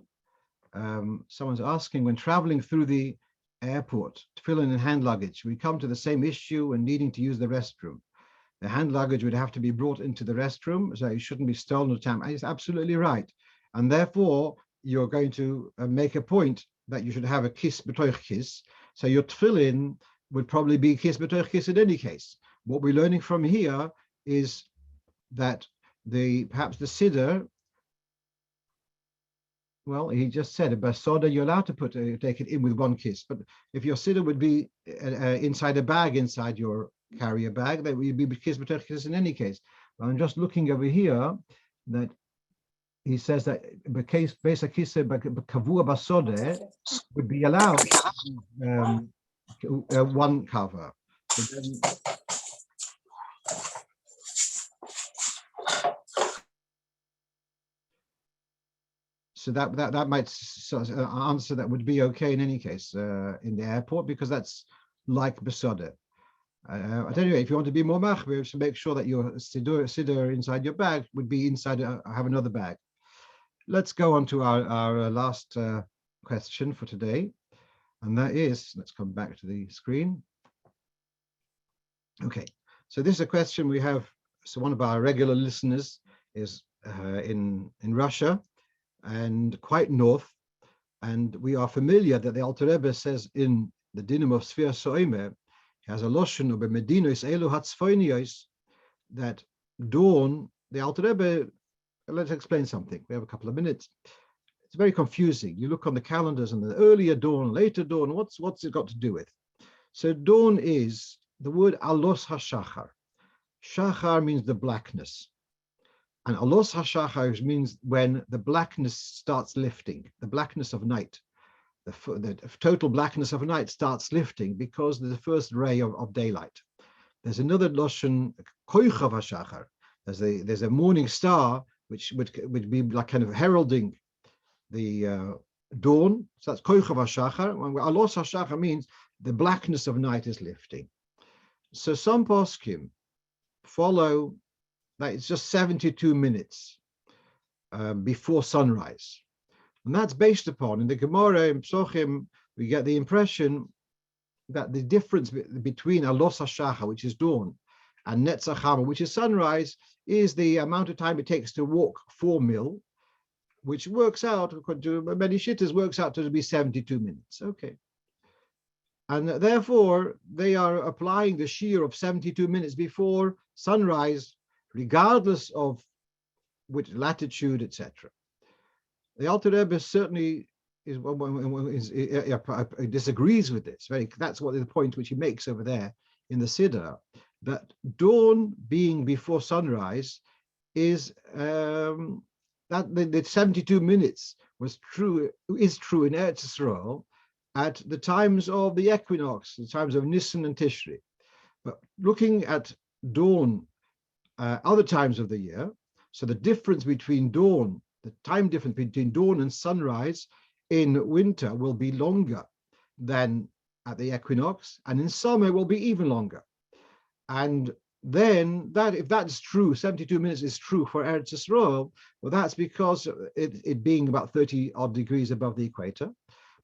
Someone's asking, when traveling through the airport, tefillin and hand luggage, we come to the same issue when needing to use the restroom. The hand luggage would have to be brought into the restroom, so it shouldn't be stolen or tampered. It's absolutely right. And therefore, you're going to make a point that you should have a kiss b'toich kiss. So your tefillin would probably be kiss b'toich kiss in any case. What we're learning from here is that perhaps the siddur Well, he just said a basoda, you're allowed to take it in with one kiss. But if your siddur would be inside a bag, inside your carrier bag, that would be kiss b'techis in any case. But I'm just looking over here that he says that b'case besa kisse kavua basode would be allowed one cover. So then, so that might answer that would be okay in any case in the airport, because that's like besode. I tell you, if you want to be more machmir, so make sure that your siddur inside your bag would be inside. Have another bag. Let's go on to our last question for today, and that is, let's come back to the screen. Okay, so this is a question we have. So one of our regular listeners is in Russia, and quite north, and we are familiar that the Alter Rebbe says in the Dinim of Sfir Soimer, he has a loshon of Medinos Elu Hatzfoinios, that dawn, the Alter Rebbe, let's explain something. We have a couple of minutes. It's very confusing. You look on the calendars and the earlier dawn, later dawn, what's it got to do with? So dawn is the word alos hashachar. Shachar means the blackness. And alos hashachar means when the blackness starts lifting, the blackness of night. The total blackness of night starts lifting because there's the first ray of daylight. There's another loshon, koichav hashachar. There's a morning star which would be like kind of heralding the dawn. So that's koichav hashachar. Alos hashachar means the blackness of night is lifting. So some poskim follow that it's just 72 minutes before sunrise. And that's based upon, in the Gemara in Psochim, we get the impression that the difference between Alos HaShachar, which is dawn, and Netzach Hama, which is sunrise, is the amount of time it takes to walk 4 mil, which works out, according to many shittas, works out to be 72 minutes. Okay. And therefore, they are applying the shear of 72 minutes before sunrise, regardless of which latitude, etc. The Alter Rebbe certainly disagrees with this. That's what the point which he makes over there in the Siddur, that dawn being before sunrise is that the 72 minutes is true in Eretz Yisrael at the times of the equinox, the times of Nisan and Tishri. But looking at dawn other times of the year, so the difference between dawn, the time difference between dawn and sunrise in winter will be longer than at the equinox, and in summer will be even longer. And then if that's true, 72 minutes is true for Eretz Yisrael, well, that's because it being about 30 odd degrees above the equator.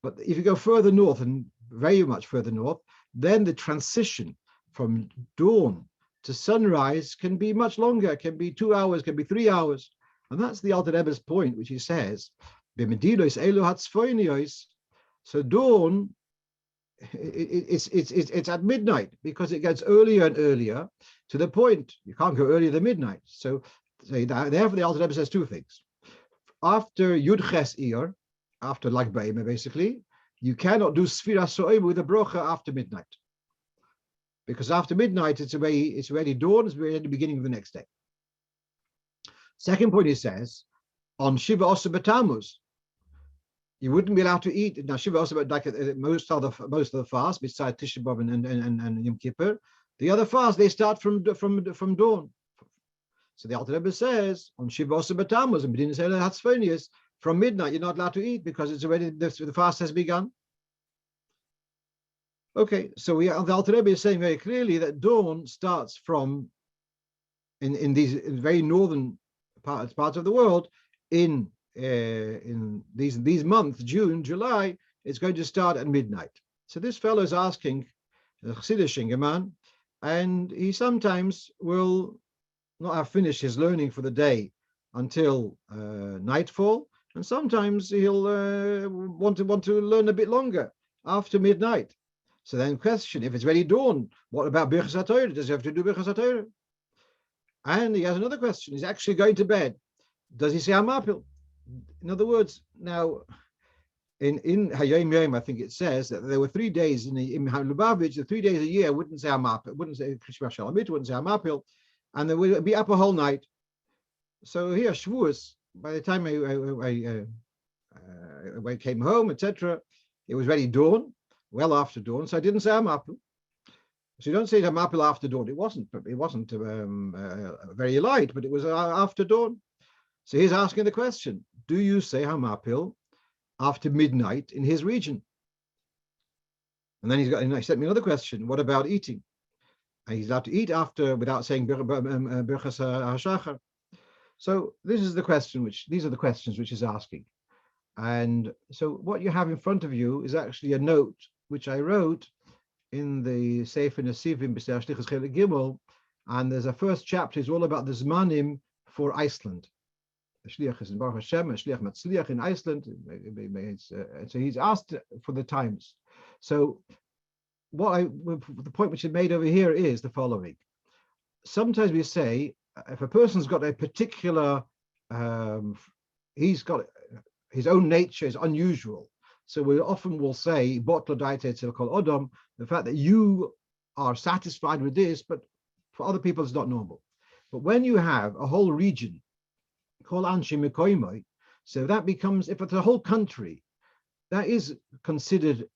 But if you go further north, and very much further north, then the transition from dawn to sunrise can be much longer, can be 2 hours, can be 3 hours. And that's the Alter Rebbe's point, which he says, so dawn, it's at midnight, because it gets earlier and earlier to the point you can't go earlier than midnight. So therefore the Alter Rebbe says two things. After Yud Ches Iyar, after Lag Ba'omer, basically, you cannot do Sfira So'im with a brocha after midnight, because after midnight it's already dawn, it's already the beginning of the next day. Second point, he says, on Shiva Osa B'Tammuz, you wouldn't be allowed to eat. Now Shiva Osa, like most of the fasts, besides Tisha B'Av and Yom Kippur, the other fasts they start from dawn. So the Alter Rebbe says on Shiva Osa B'Tammuz and B'dinas Eila Hatzfonius, from midnight you're not allowed to eat because it's already the fast has begun. Okay, so the Alter Rebbe is saying very clearly that dawn starts from in these very northern parts of the world, in these months, June, July, it's going to start at midnight. So this fellow is asking the Chassidish Ingerman, and he sometimes will not have finished his learning for the day until nightfall, and sometimes he'll want to learn a bit longer after midnight. So then question, if it's already dawn, what about Birchas HaTorah? Does he have to do Birchas HaTorah? And he has another question. He's actually going to bed. Does he say Hamapil? In other words, now in Hayom Yom, I think it says that there were 3 days in Lubavitch, the 3 days a year wouldn't say Hamapil, wouldn't say Krishma Shalamit, wouldn't say Hamapil, and they would be up a whole night. So here, Shavuos, by the time I came home, etc., it was already dawn, well after dawn, so I didn't say Hamapil. So you don't say Hamapil after dawn. It wasn't very light, but it was after dawn. So he's asking the question: do you say Hamapil after midnight in his region? And then he sent me another question: what about eating? And he's allowed to eat after without saying Birchas HaShachar. So these are the questions which he's asking. And so what you have in front of you is actually a note which I wrote in the Sefer Nesivim B'Ser Shlichus Chelik Gimel, and there's a first chapter is all about the Zmanim for Iceland. The Shliach is in Baruch Hashem, and Shliach Matzliach in Iceland. So he's asked for the times. So the point which is made over here is the following. Sometimes we say, if a person's got a particular, he's got his own nature is unusual. So we often will say, the fact that you are satisfied with this, but for other people it's not normal. But when you have a whole region, so that becomes, if it's a whole country, that is considered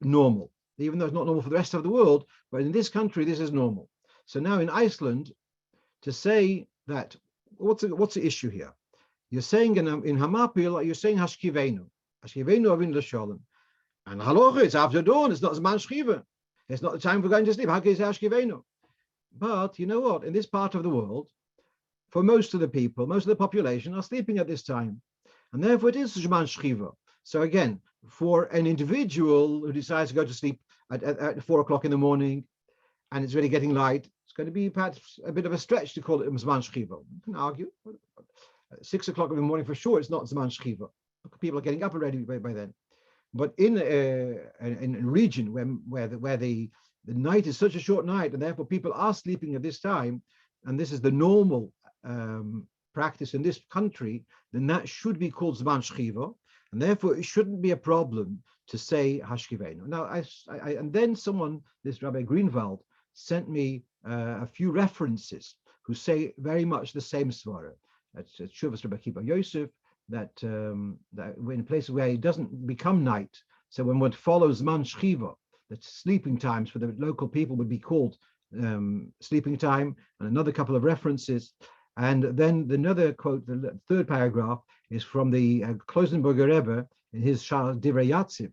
normal, even though it's not normal for the rest of the world, but in this country, this is normal. So now in Iceland, to say that, what's the issue here? You're saying in Hamapil, you're saying Hashkivenu Avin L'Sholem. And Halacha, it's after dawn, it's not Zman Shchiva. It's not the time for going to sleep. How can you say Hashkivenu? But you know what? In this part of the world, for most of the people, most of the population are sleeping at this time. And therefore it is Zman Shchiva. So again, for an individual who decides to go to sleep at 4 o'clock in the morning, and it's really getting light, it's going to be perhaps a bit of a stretch to call it Zman Shchiva. You can argue. 6 o'clock in the morning for sure, it's not Zman Shchiva. People are getting up already by then. But in a region where the night is such a short night, and therefore people are sleeping at this time, and this is the normal practice in this country, then that should be called Zman Shchiva, and therefore it shouldn't be a problem to say Hashkivenu. Now, and then someone, this Rabbi Greenwald, sent me a few references who say very much the same svara. That's Shuvas Rabbi Kiba Yosef, that in places where it doesn't become night, so when one follows Zman Shchiva, that sleeping times for the local people would be called sleeping time, and another couple of references. And then another quote, the third paragraph, is from the Klosenberger Rebbe in his Shal Divrei Yatziv.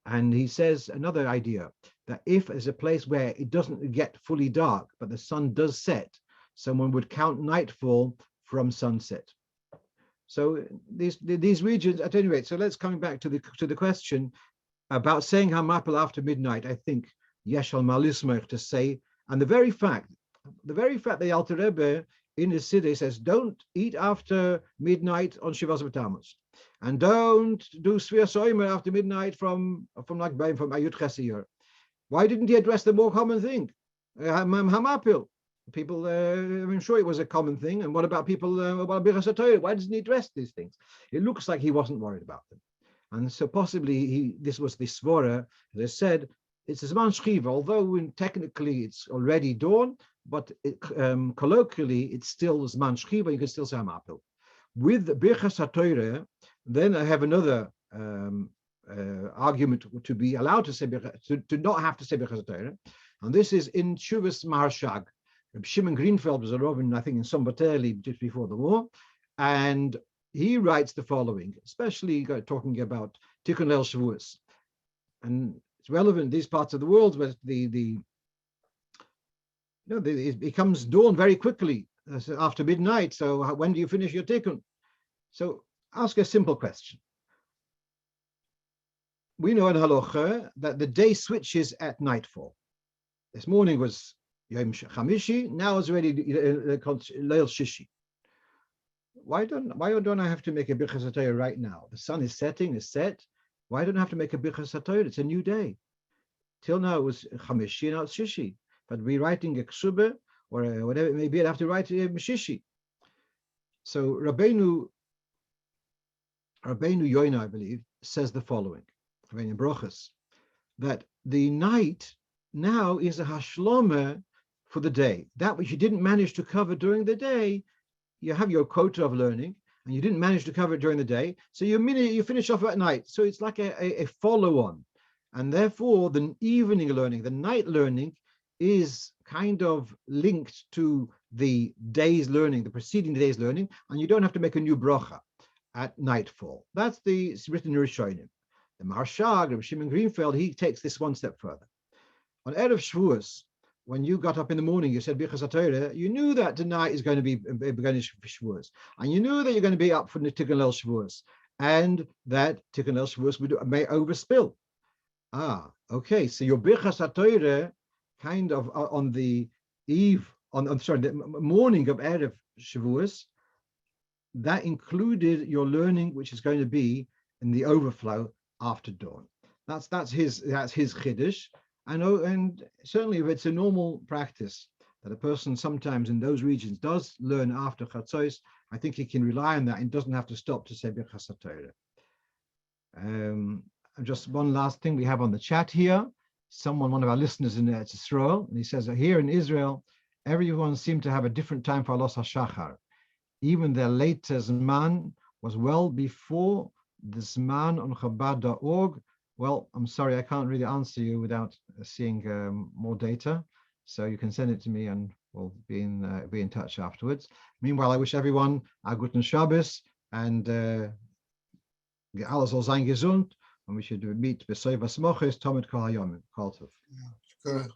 And he says another idea, that if there's a place where it doesn't get fully dark, but the sun does set, someone would count nightfall from sunset. So these regions, at any rate, so let's come back to the question about saying Hamapil after midnight. I think Yeshal Malismech to say, and the very fact the Alter Rebbe in his Siddur says, don't eat after midnight on Shivas B'Tammuz, and don't do Svir Soimer after midnight from Ayut Chesiyur. Why didn't he address the more common thing, Hamapil? People, I'm sure it was a common thing. And what about people about Birchas HaTorah? Why doesn't he address these things? It looks like he wasn't worried about them. And so possibly this was the svara, as I said, it's a Zman Shchiva, although technically it's already dawn, but colloquially it's still Zman Shchiva, you can still say Hamapil. With Birchas HaTorah, then I have another argument to be allowed to say, to not have to say Birchas HaTorah, and this is in Shuvas Maharshag. Shimon Greenfeld was a Rovin, I think, in Sombaterli just before the war, and he writes the following, especially talking about Tikkun Leil Shavuos, and it's relevant in these parts of the world where it becomes dawn very quickly after midnight. So when do you finish your Tikkun? So ask a simple question. We know in Halacha that the day switches at nightfall. This morning was Yom Chamishi, now it's already Leil Shishi. Why don't I have to make a Birchas HaTorah right now? The sun is setting, is set. Why don't I have to make a Birchas HaTorah? It's a new day. Till now it was Chamishi, now it's Shishi. But we're writing a Ksubah, or whatever it may be, I'd have to write Shishi. So Rabbeinu Rabbeinu Yoina, I believe, says the following, Rabbeinu Brochus, that the night now is a hashloma for the day. That which you didn't manage to cover during the day, you have your quota of learning, and you didn't manage to cover it during the day, so you finish off at night. So it's like a follow-on. And therefore, the evening learning, the night learning, is kind of linked to the day's learning, the preceding day's learning, and you don't have to make a new bracha at nightfall. It's written in Rishonim. The Maharshag, Rabbi Shimon Greenfeld, he takes this one step further. On Erev Shavuos, when you got up in the morning, you said Birchas HaTorah, you knew that tonight is going to be beginning Shavuos, and you knew that you're going to be up for the Tikkun Leil Shavuos, and that Tikkun Leil Shavuos may overspill. Okay, so your Birchas HaTorah kind of on the eve, the morning of Erev Shavuos, that included your learning, which is going to be in the overflow after dawn. That's his chiddush. I know, and certainly if it's a normal practice that a person sometimes in those regions does learn after Chatzos, I think he can rely on that and doesn't have to stop to say Birchas HaTorah. Just one last thing we have on the chat here. One of our listeners in Eretz Yisrael, and he says that here in Israel, everyone seemed to have a different time for Alos HaShachar. Even their latest Zman was well before the Zman on Chabad.org. Well, I'm sorry, I can't really answer you without seeing more data. So you can send it to me and we'll be in touch afterwards. Meanwhile, I wish everyone a guten Shabbos and alles soll sein gesund. And we should meet b'soy v'smoches Tomit Kol Hayomim. Kol Tov. Sure.